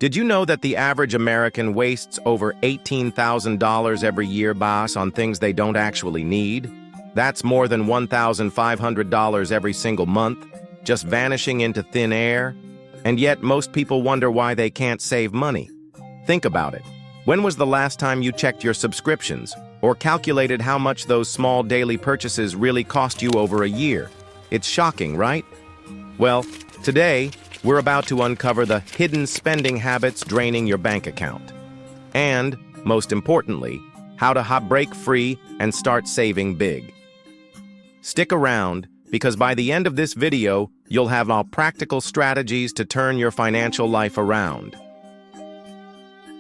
Did you know that the average American wastes over $18,000 every year, boss, on things they don't actually need? That's more than $1,500 every single month, just vanishing into thin air. And yet most people wonder why they can't save money. Think about it. When was the last time you checked your subscriptions or calculated how much those small daily purchases really cost you over a year? It's shocking, right? Well, today, we're about to uncover the hidden spending habits draining your bank account. And, most importantly, how to break free and start saving big. Stick around, because by the end of this video, you'll have all practical strategies to turn your financial life around.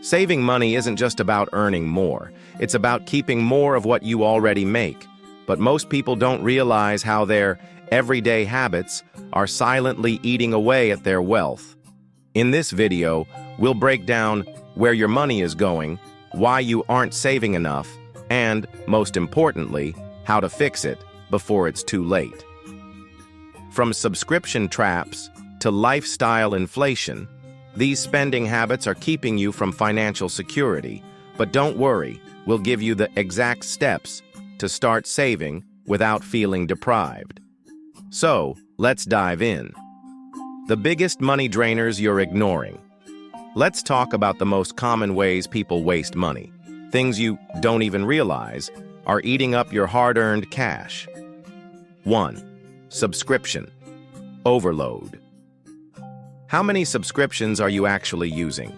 Saving money isn't just about earning more. It's about keeping more of what you already make. But most people don't realize how their everyday habits are silently eating away at their wealth. In this video, we'll break down where your money is going, why you aren't saving enough, and, most importantly, how to fix it before it's too late. From subscription traps to lifestyle inflation, these spending habits are keeping you from financial security. But don't worry, we'll give you the exact steps to start saving without feeling deprived. So, let's dive in. The biggest money drainers you're ignoring. Let's talk about the most common ways people waste money. Things you don't even realize are eating up your hard-earned cash. 1. Subscription overload. How many subscriptions are you actually using?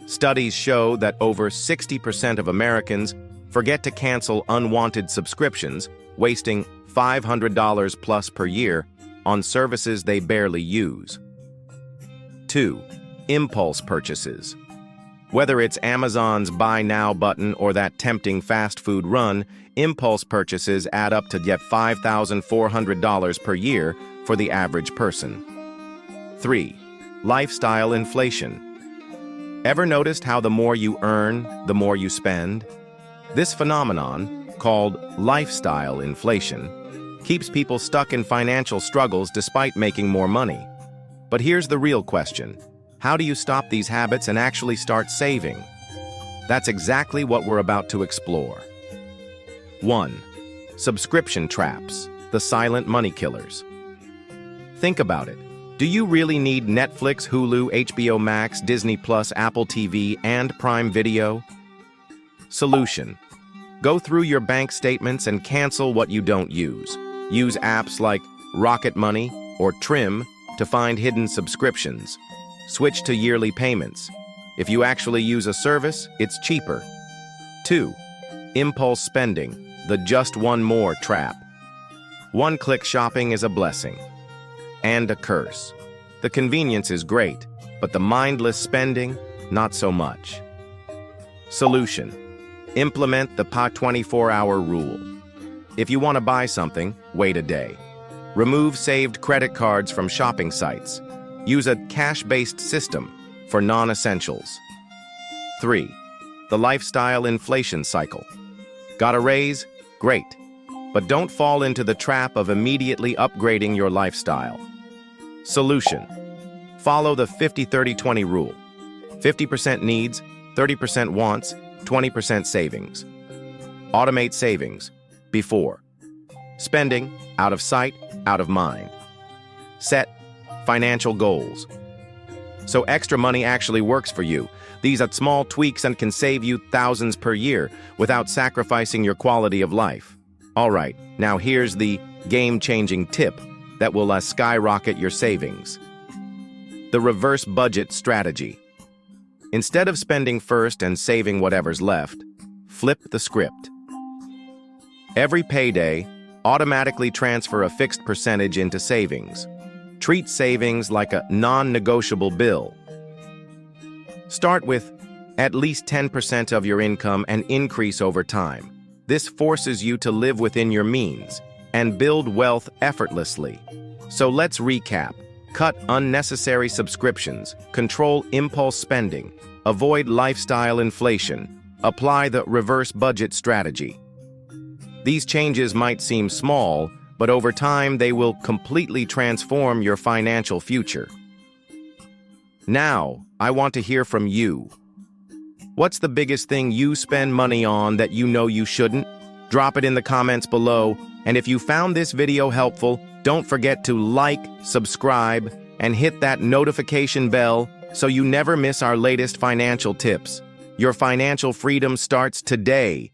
Studies show that over 60% of Americans forget to cancel unwanted subscriptions, wasting $500 plus per year on services they barely use. 2. Impulse purchases. Whether it's Amazon's Buy Now button or that tempting fast food run, impulse purchases add up to yet $5,400 per year for the average person. 3. Lifestyle inflation. Ever noticed how the more you earn, the more you spend? This phenomenon, called lifestyle inflation, keeps people stuck in financial struggles despite making more money. But here's the real question. How do you stop these habits and actually start saving? That's exactly what we're about to explore. 1. Subscription traps, the silent money killers. Think about it. Do you really need Netflix, Hulu, HBO Max, Disney+, Apple TV, and Prime Video? Solution. Go through your bank statements and cancel what you don't use. Use apps like Rocket Money or Trim to find hidden subscriptions. Switch to yearly payments. If you actually use a service, it's cheaper. 2. Impulse spending, the just one more trap. One-click shopping is a blessing and a curse. The convenience is great, but the mindless spending, not so much. Solution. Implement the 24-hour rule. If you want to buy something, wait a day. Remove saved credit cards from shopping sites. Use a cash-based system for non-essentials. 3. The lifestyle inflation cycle. Got a raise? Great. But don't fall into the trap of immediately upgrading your lifestyle. Solution. Follow the 50-30-20 rule. 50% needs, 30% wants, 20% savings. Automate savings. Before. Spending, out of sight, out of mind. Set financial goals. So extra money actually works for you. These are small tweaks and can save you thousands per year without sacrificing your quality of life. All right, now here's the game-changing tip that will skyrocket your savings. The reverse budget strategy. Instead of spending first and saving whatever's left, flip the script. Every payday, automatically transfer a fixed percentage into savings. Treat savings like a non-negotiable bill. Start with at least 10% of your income and increase over time. This forces you to live within your means and build wealth effortlessly. So let's recap. Cut unnecessary subscriptions, control impulse spending, avoid lifestyle inflation, apply the reverse budget strategy. These changes might seem small, but over time they will completely transform your financial future. Now, I want to hear from you. What's the biggest thing you spend money on that you know you shouldn't? Drop it in the comments below, and if you found this video helpful, don't forget to like, subscribe, and hit that notification bell so you never miss our latest financial tips. Your financial freedom starts today.